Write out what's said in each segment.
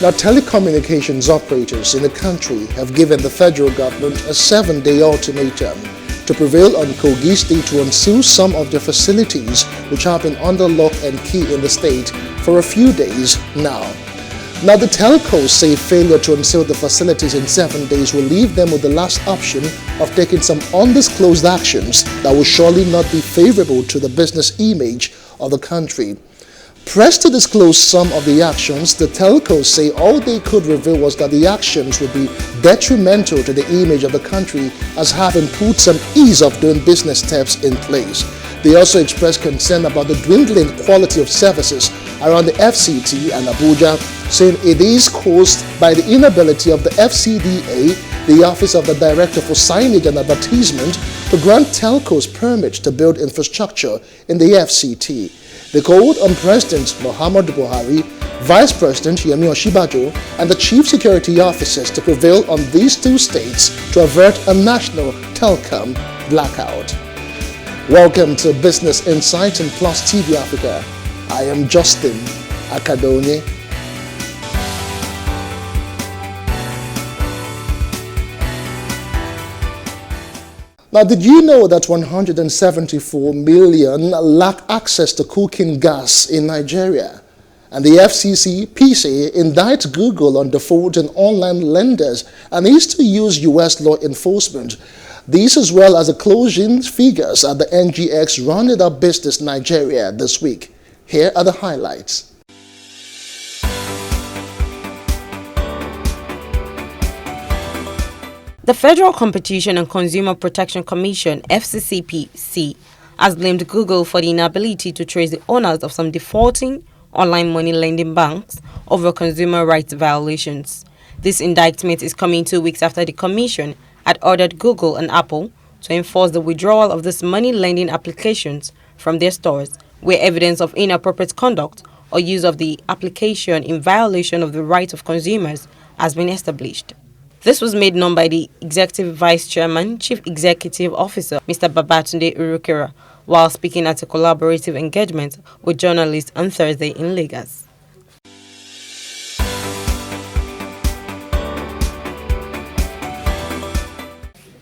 Now, telecommunications operators in the country have given the federal government a 7-day ultimatum to prevail on Kogi State to unseal some of their facilities which have been under lock and key in the state for a few days now. Now, the telcos say failure to unseal the facilities in 7 days will leave them with the last option of taking some undisclosed actions that will surely not be favorable to the business image of the country. Pressed to disclose some of the actions, the telcos say all they could reveal was that the actions would be detrimental to the image of the country as having put some ease of doing business steps in place. They also expressed concern about the dwindling quality of services around the FCT and Abuja, saying it is caused by the inability of the FCDA, the Office of the Director for Signage and Advertisement, to grant telcos permits to build infrastructure in the FCT. They called on President Muhammadu Buhari, Vice President Yemi Osinbajo, and the Chief Security Officers to prevail on these two states to avert a national telecom blackout. Welcome to Business Insight in PlusTvAfrica. I am Justin Akadonye. Now, did you know that 174 million lack access to cooking gas in Nigeria? And the FCC indict Google on defaulting online lenders and is to use U.S. law enforcement. These, as well as the closing figures at the NGX rounded up Business Nigeria this week. Here are the highlights. The Federal Competition and Consumer Protection Commission, FCCPC, has blamed Google for the inability to trace the owners of some defaulting online money lending banks over consumer rights violations. This indictment is coming 2 weeks after the Commission had ordered Google and Apple to enforce the withdrawal of these money lending applications from their stores where evidence of inappropriate conduct or use of the application in violation of the rights of consumers has been established. This was made known by the Executive Vice Chairman, Chief Executive Officer, Mr. Babatunde Urukira, while speaking at a collaborative engagement with journalists on Thursday in Lagos.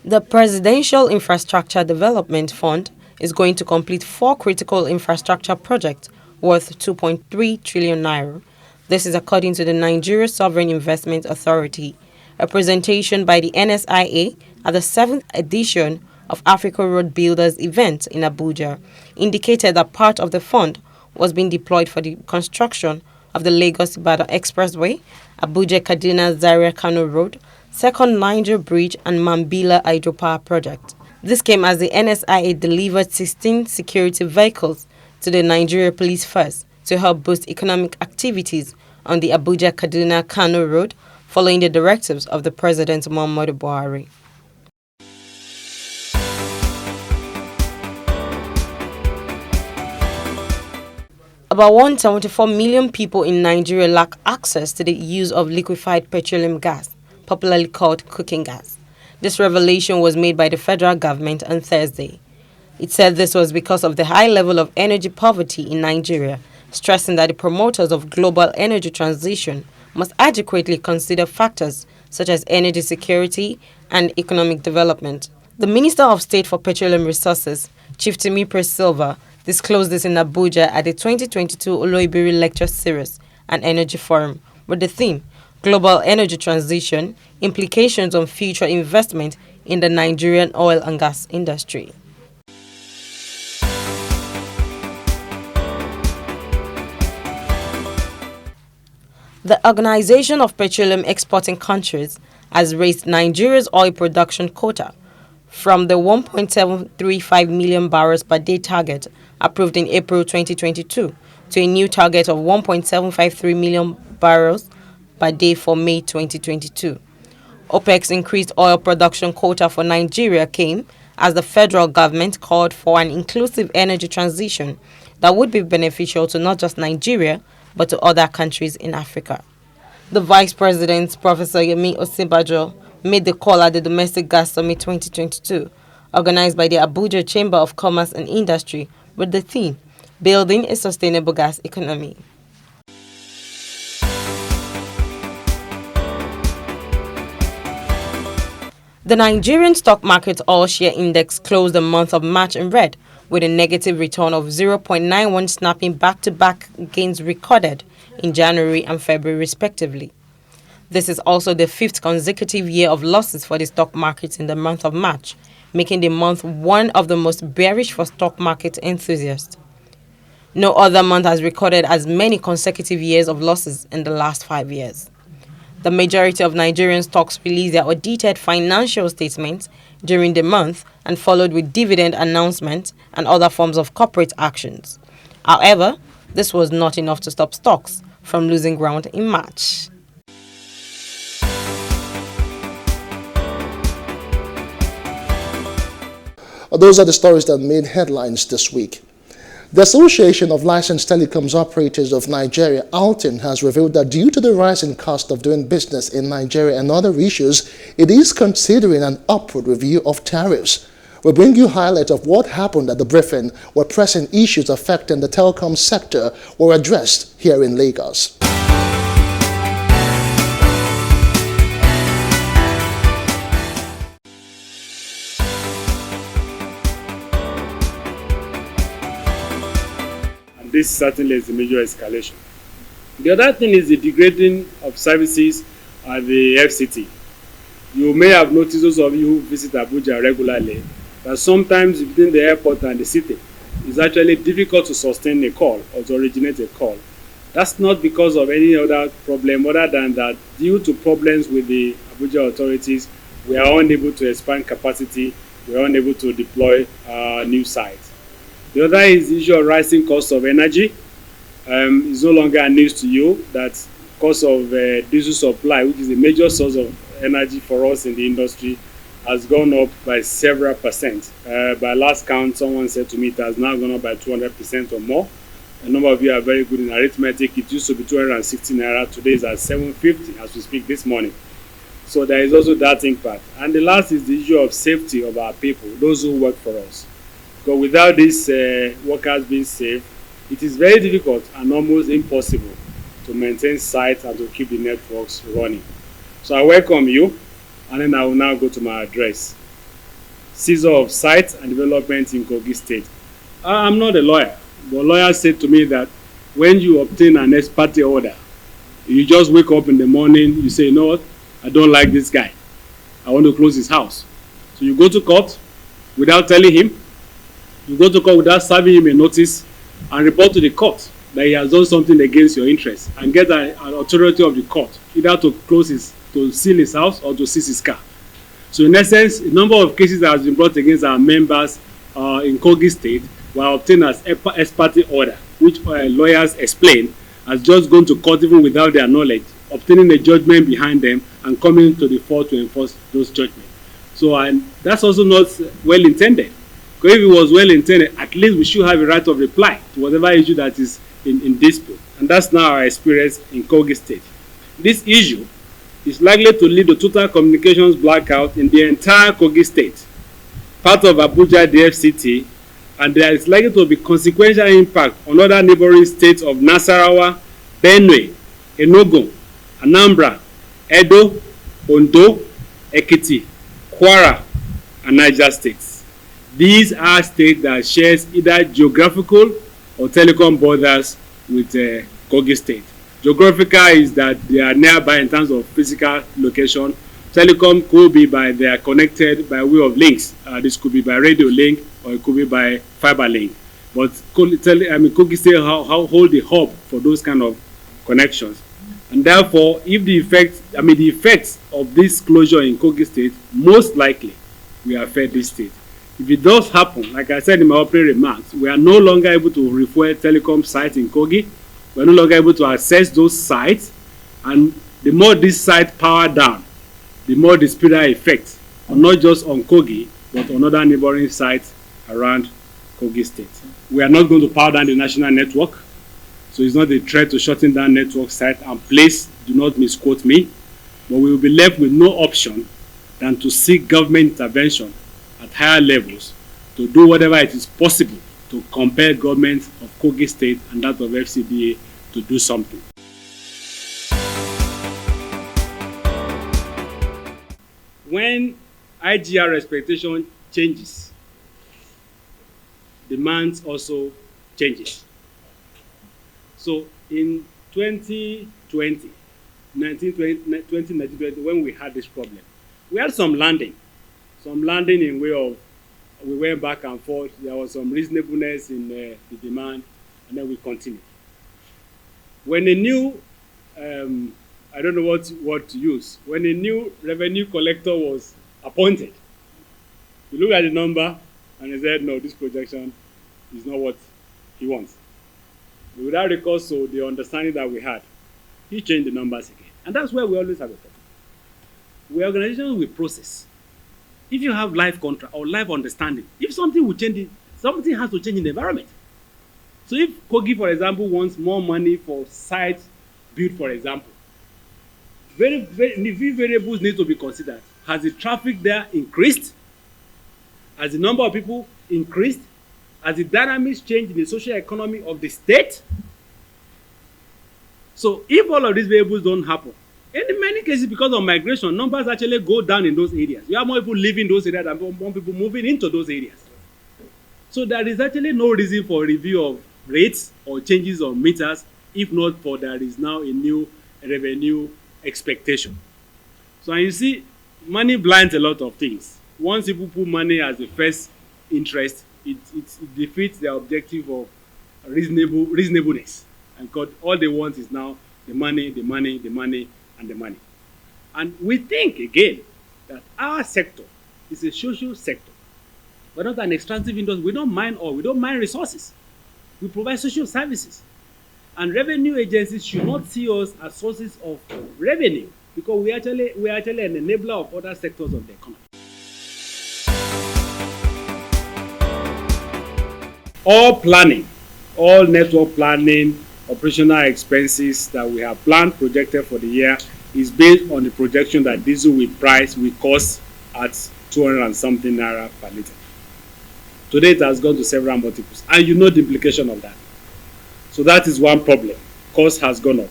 The Presidential Infrastructure Development Fund is going to complete 4 critical infrastructure projects worth 2.3 trillion naira. This is according to the Nigeria Sovereign Investment Authority. A presentation by the NSIA at the 7th edition of Africa Road Builders event in Abuja indicated that part of the fund was being deployed for the construction of the Lagos-Ibadan Expressway, Abuja-Kaduna-Zaria-Kano Road, Second Niger Bridge and Mambila Hydropower Project. This came as the NSIA delivered 16 security vehicles to the Nigeria Police Force to help boost economic activities on the Abuja-Kaduna-Kano Road, following the directives of the President Muhammadu Buhari. About 174 million people in Nigeria lack access to the use of liquefied petroleum gas, popularly called cooking gas. This revelation was made by the federal government on Thursday. It said this was because of the high level of energy poverty in Nigeria, stressing that the promoters of global energy transition must adequately consider factors such as energy security and economic development. The Minister of State for Petroleum Resources, Chief Temipre Silva, disclosed this in Abuja at the 2022 Oloibiri Lecture Series and Energy Forum with the theme Global Energy Transition, Implications on Future Investment in the Nigerian Oil and Gas Industry. The Organization of Petroleum Exporting Countries has raised Nigeria's oil production quota from the 1.735 million barrels per day target approved in April 2022 to a new target of 1.753 million barrels per day for May 2022. OPEC's increased oil production quota for Nigeria came as the federal government called for an inclusive energy transition that would be beneficial to not just Nigeria, but to other countries in Africa. The Vice President, Professor Yemi Osinbajo, made the call at the Domestic Gas Summit 2022, organized by the Abuja Chamber of Commerce and Industry, with the theme, Building a Sustainable Gas Economy. The Nigerian stock market all-share index closed the month of March in red, with a negative return of 0.91, snapping back-to-back gains recorded in January and February respectively. This is also the fifth consecutive year of losses for the stock market in the month of March, making the month one of the most bearish for stock market enthusiasts. No other month has recorded as many consecutive years of losses in the last 5 years. The majority of Nigerian stocks released their audited financial statements during the month and followed with dividend announcements and other forms of corporate actions. However, this was not enough to stop stocks from losing ground in March. Those are the stories that made headlines this week. The Association of Licensed Telecoms Operators of Nigeria, ALTIN, has revealed that due to the rising cost of doing business in Nigeria and other issues, it is considering an upward review of tariffs. We'll bring you highlights of what happened at the briefing, where pressing issues affecting the telecom sector were addressed here in Lagos. This certainly is a major escalation. The other thing is the degrading of services at the FCT. You may have noticed, those of you who visit Abuja regularly, that sometimes between the airport and the city, it's actually difficult to sustain a call or to originate a call. That's not because of any other problem other than that due to problems with the Abuja authorities, we are unable to expand capacity, we are unable to deploy new sites. The other is the issue of rising cost of energy. It's no longer news to you that cost of diesel supply, which is a major source of energy for us in the industry, has gone up by several percent. By last count, someone said to me it has now gone up by 200% or more. A number of you are very good in arithmetic. It used to be 260 naira. Today is at 750 as we speak this morning. So there is also that impact. And the last is the issue of safety of our people, those who work for us. Because without these workers being safe, it is very difficult and almost impossible to maintain sites and to keep the networks running. So I welcome you, and then I will now go to my address. Seizure of sites and development in Kogi State. I'm not a lawyer, but lawyers said to me that when you obtain an ex parte order, you just wake up in the morning, you say, you know what, I don't like this guy. I want to close his house. So you go to court without telling him. You go to court without serving him a notice and report to the court that he has done something against your interests and get an authority of the court either to to seal his house or to seize his car. So in essence, a number of cases that has been brought against our members in Kogi State were obtained as ex parte order, which lawyers explain has just gone to court even without their knowledge, obtaining a judgment behind them and coming to the fore to enforce those judgments. So and that's also not well intended. Because if it was well intended, at least we should have a right of reply to whatever issue that is in dispute. And that's now our experience in Kogi State. This issue is likely to lead to total communications blackout in the entire Kogi State, part of Abuja, the FCT, and there is likely to be consequential impact on other neighboring states of Nasarawa, Benue, Enugu, Anambra, Edo, Ondo, Ekiti, Kwara, and Niger states. These are states that share either geographical or telecom borders with Kogi State. Geographical is that they are nearby in terms of physical location. Telecom could be by they are connected by way of links. This could be by radio link or it could be by fiber link. But Kogi State hold the hub for those kind of connections. And therefore, if the effects of this closure in Kogi State most likely will affect this state. If it does happen, like I said in my opening remarks, we are no longer able to refuel telecom sites in Kogi. We are no longer able to access those sites. And the more this site power down, the more the spillover effect, not just on Kogi, but on other neighboring sites around Kogi State. We are not going to power down the national network. So it's not a threat to shutting down network site. And please do not misquote me. But we will be left with no option than to seek government intervention at higher levels to do whatever it is possible to compel government of Kogi State and that of FCDA to do something. When IGR expectation changes, demand also changes. So in 2020, 2020, when we had this problem, we had some landing in way of we went back and forth. There was some reasonableness in the demand, and then we continued. When a new, I don't know what to use, when a new revenue collector was appointed, we looked at the number and he said, no, this projection is not what he wants. Without recourse to the understanding that we had, he changed the numbers again. And that's where we always have a problem. We're organizations with process. If you have live contract or live understanding, if something will change, something has to change in the environment. So if Kogi, for example, wants more money for site build, for example, very few variables need to be considered. Has the traffic there increased? Has the number of people increased? Has the dynamics changed in the social economy of the state? So if all of these variables don't happen, in many cases because of migration, numbers actually go down in those areas. You have more people living in those areas than more people moving into those areas. So there is actually no reason for review of rates or changes on meters, if not for there is now a new revenue expectation. So you see, money blinds a lot of things. Once people put money as the first interest, it defeats the objective of reasonableness. And God, all they want is now the money, the money, the money, and the money. And we think again that our sector is a social sector. We're not an extractive industry. We don't mine oil. We don't mine resources. We provide social services. And revenue agencies should not see us as sources of revenue because we are actually an enabler of other sectors of the economy. All planning, all network planning, operational expenses that we have planned, projected for the year is based on the projection that diesel will cost at 200 and something naira per litre. Today it has gone to several multiples, and you know the implication of that. So that is one problem. Cost has gone up.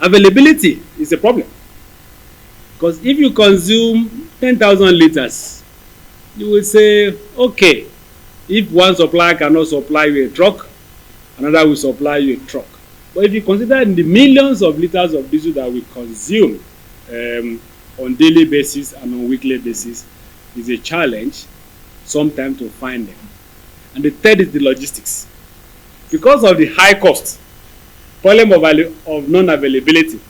Availability is a problem. Because if you consume 10,000 liters, you will say, okay, if one supplier cannot supply you a truck, another will supply you a truck. But if you consider the millions of liters of diesel that we consume on daily basis and on weekly basis, is a challenge sometimes to find them. And the third is the logistics. Because of the high cost, problem of non-availability,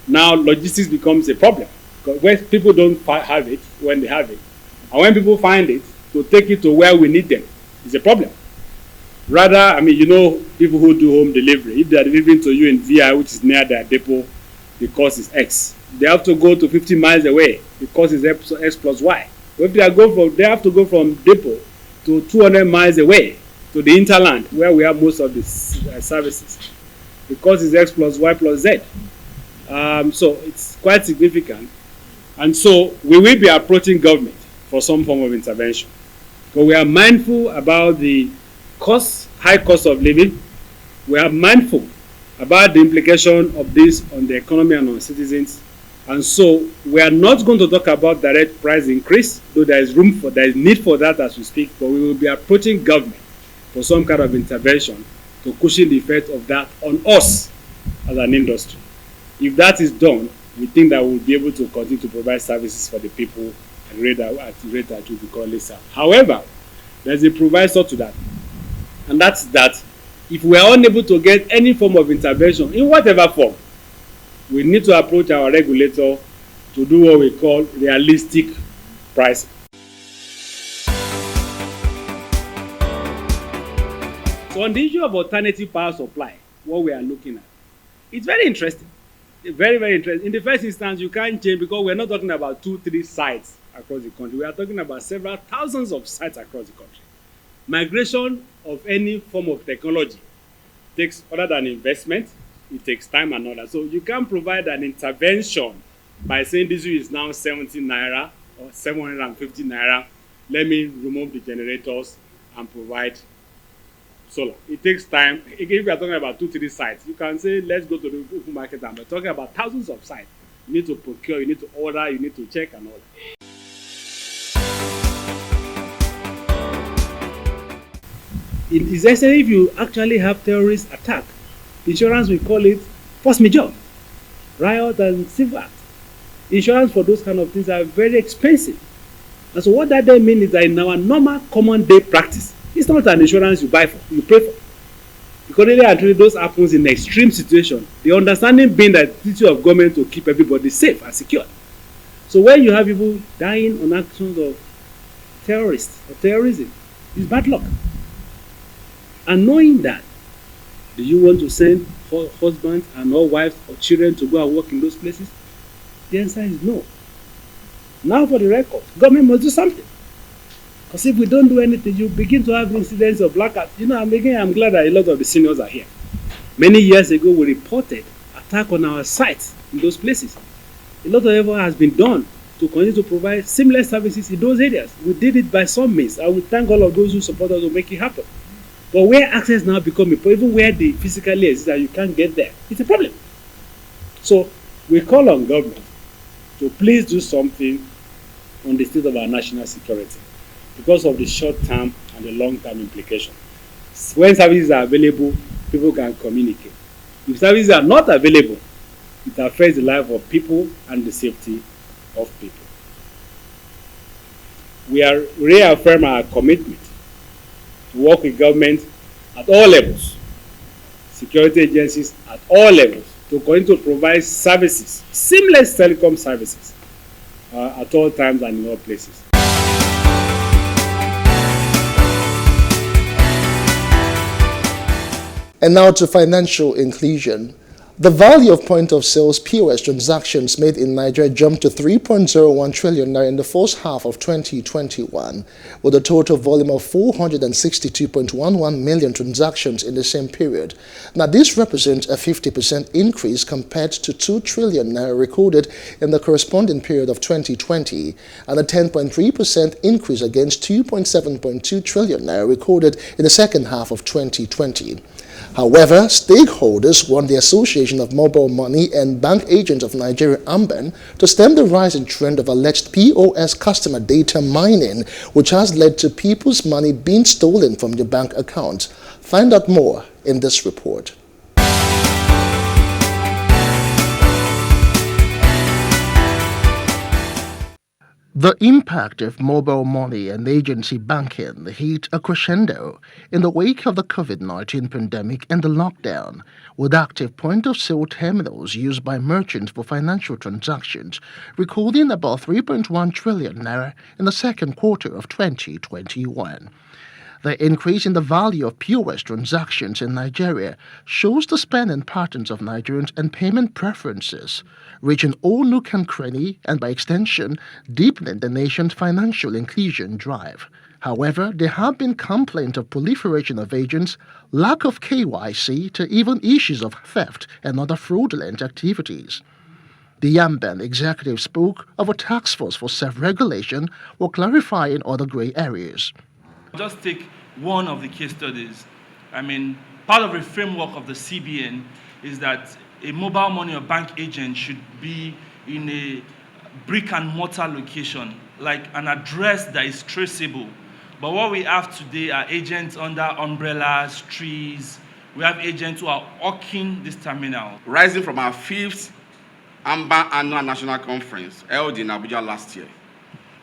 now logistics becomes a problem. Because when people don't have it, when they have it, and when people find it, to take it to where we need them is a problem. Rather, I mean, you know, people who do home delivery, if they are delivering to you in VI, which is near their depot, the cost is X. They have to go to 50 miles away, the cost is X plus Y. But if they have to go from depot to 200 miles away to the interland, where we have most of the services, the cost is X plus Y plus Z. So it's quite significant. And so we will be approaching government for some form of intervention. But we are mindful about the high cost of living. We are mindful about the implication of this on the economy and on citizens. And so we are not going to talk about direct price increase, though there is need for that as we speak, but we will be approaching government for some kind of intervention to cushion the effect of that on us as an industry. If that is done, we think that we'll be able to continue to provide services for the people at the rate that will be currently served. However, there's a proviso to that, and that's that if we are unable to get any form of intervention in whatever form, we need to approach our regulator to do what we call realistic pricing. So on the issue of alternative power supply, what we are looking at, it's very interesting. Very, very interesting. In the first instance, you can't change because we're not talking about 2-3 sites across the country. We are talking about several thousands of sites across the country. Migration of any form of technology takes, other than investment, it takes time and all that. So you can provide an intervention by saying this is now 70 naira or 750 naira. Let me remove the generators and provide solar. It takes time. If we are talking about 2-3 sites, you can say let's go to the open market, and we're talking about thousands of sites. You need to procure, you need to order, you need to check and all that. It is necessary if you actually have terrorist attack. Insurance, we call it force majeure, riot and civil act. Insurance for those kind of things are very expensive. And so what that then means is that in our normal common day practice, it's not an insurance you buy for, you pay for. Because really and truly those happens in extreme situation. The understanding being that the duty of government to keep everybody safe and secure. So when you have people dying on actions of terrorists or terrorism, it's bad luck. And knowing that, do you want to send husbands and all wives or children to go and work in those places? The answer is no. Now for the record, government must do something. Because if we don't do anything, you begin to have incidents of blackouts. You know, I'm glad that a lot of the seniors are here. Many years ago, we reported attack on our sites in those places. A lot of effort has been done to continue to provide seamless services in those areas. We did it by some means. I would thank all of those who support us to make it happen. But where access now becomes a problem, even where they physically exist and you can't get there, it's a problem. So we call on government to please do something on the state of our national security because of the short-term and the long-term implication. When services are available, people can communicate. If services are not available, it affects the life of people and the safety of people. We are reaffirm our commitment to work with government at all levels, security agencies at all levels, to continue to provide services, seamless telecom services, at all times and in all places. And now to financial inclusion. The value of point-of-sales POS transactions made in Nigeria jumped to 3.01 trillion naira in the first half of 2021, with a total volume of 462.11 million transactions in the same period. Now, this represents a 50% increase compared to 2 trillion naira recorded in the corresponding period of 2020, and a 10.3% increase against 2.7.2 trillion naira recorded in the second half of 2020. However, stakeholders want the Association of Mobile Money and Bank Agents of Nigeria, AMBAN, to stem the rising trend of alleged POS customer data mining, which has led to people's money being stolen from their bank accounts. Find out more in this report. The impact of mobile money and agency banking hit a crescendo in the wake of the COVID-19 pandemic and the lockdown, with active point-of-sale terminals used by merchants for financial transactions recording about 3.1 trillion naira in the second quarter of 2021. The increase in the value of POS transactions in Nigeria shows the spending patterns of Nigerians and payment preferences, reaching all nook and cranny and, by extension, deepening the nation's financial inclusion drive. However, there have been complaints of proliferation of agents, lack of KYC, to even issues of theft and other fraudulent activities. The Yamban executive spoke of a task force for self-regulation while clarifying other grey areas. Just take one of the case studies. Part of the framework of the CBN is that a mobile money or bank agent should be in a brick and mortar location, like an address that is traceable. But what we have today are agents under umbrellas, trees. We have agents who are hawking this terminal. Rising from our 5th AMBA Annual National Conference held in Abuja last year,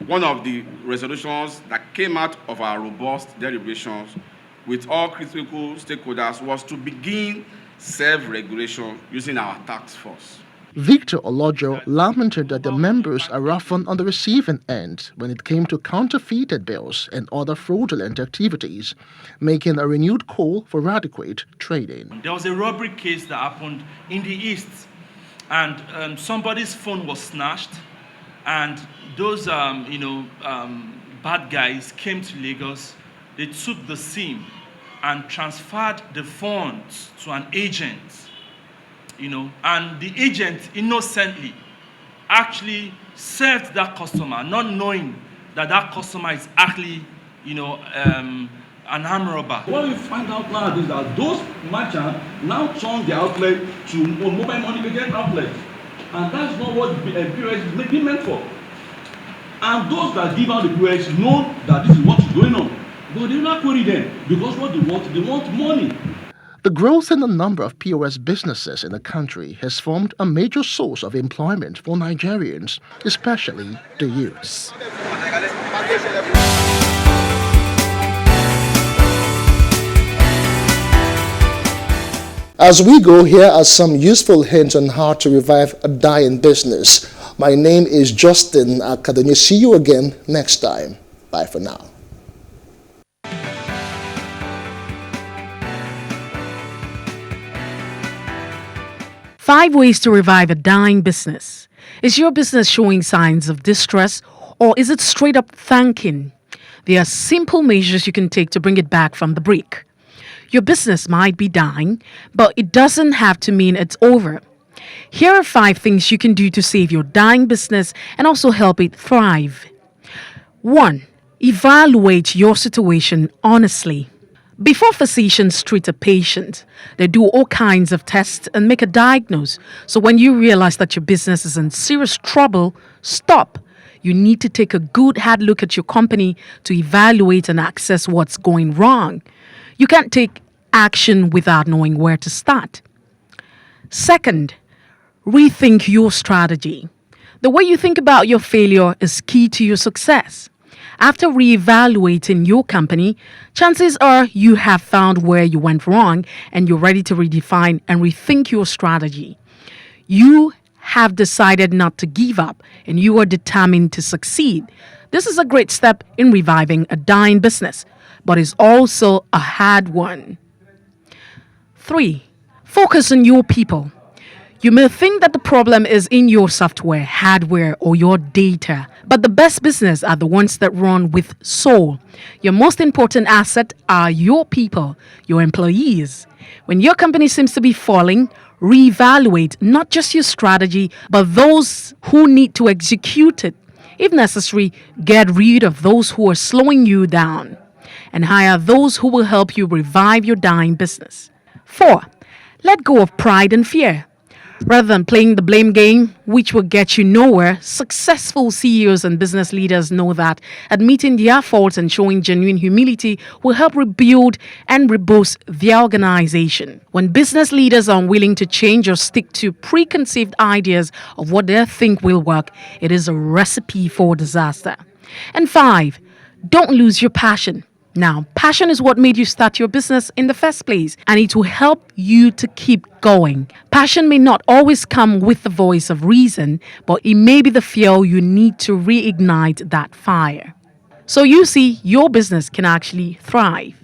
one of the resolutions that came out of our robust deliberations with all critical stakeholders was to begin self-regulation using our task force. Victor Olojo lamented that the members are often on the receiving end when it came to counterfeited bills and other fraudulent activities, making a renewed call for adequate trading. There was a robbery case that happened in the East, and somebody's phone was snatched, and those bad guys came to Lagos. They took the SIM and transferred the funds to an agent, and the agent innocently actually served that customer, not knowing that that customer is actually, an armed robber. What we find out now is that those merchants now turn their outlet to mobile money agent outlet, and that's not what the POS is meant for. And those that give out the POS know that this is what is going on. But they will not query them because what they want money. The growth in the number of POS businesses in the country has formed a major source of employment for Nigerians, especially the youths. As we go, here are some useful hints on how to revive a dying business. My name is Justin Akademi. See you again next time. Bye for now. 5 ways to revive a dying business. Is your business showing signs of distress, or is it straight up tanking? There are simple measures you can take to bring it back from the brink. Your business might be dying, but it doesn't have to mean it's over. Here are 5 things you can do to save your dying business and also help it thrive. 1. Evaluate your situation honestly. Before physicians treat a patient, they do all kinds of tests and make a diagnosis. So when you realize that your business is in serious trouble, stop. You need to take a good hard look at your company to evaluate and assess what's going wrong. You can't take action without knowing where to start. Second, rethink your strategy. The way you think about your failure is key to your success. After reevaluating your company, chances are you have found where you went wrong and you're ready to redefine and rethink your strategy. You have decided not to give up and you are determined to succeed. This is a great step in reviving a dying business, but is also a hard one. 3. Focus on your people. You may think that the problem is in your software, hardware, or your data, but the best business are the ones that run with soul. Your most important asset are your people, your employees. When your company seems to be falling, reevaluate not just your strategy, but those who need to execute it. If necessary, get rid of those who are slowing you down and hire those who will help you revive your dying business. 4. Let go of pride and fear. Rather than playing the blame game, which will get you nowhere, successful CEOs and business leaders know that admitting their faults and showing genuine humility will help rebuild and reboost their organization. When business leaders are unwilling to change or stick to preconceived ideas of what they think will work, it is a recipe for disaster. And 5, don't lose your passion. Now, passion is what made you start your business in the first place, and it will help you to keep going. Passion may not always come with the voice of reason, but it may be the fuel you need to reignite that fire. So you see, your business can actually thrive.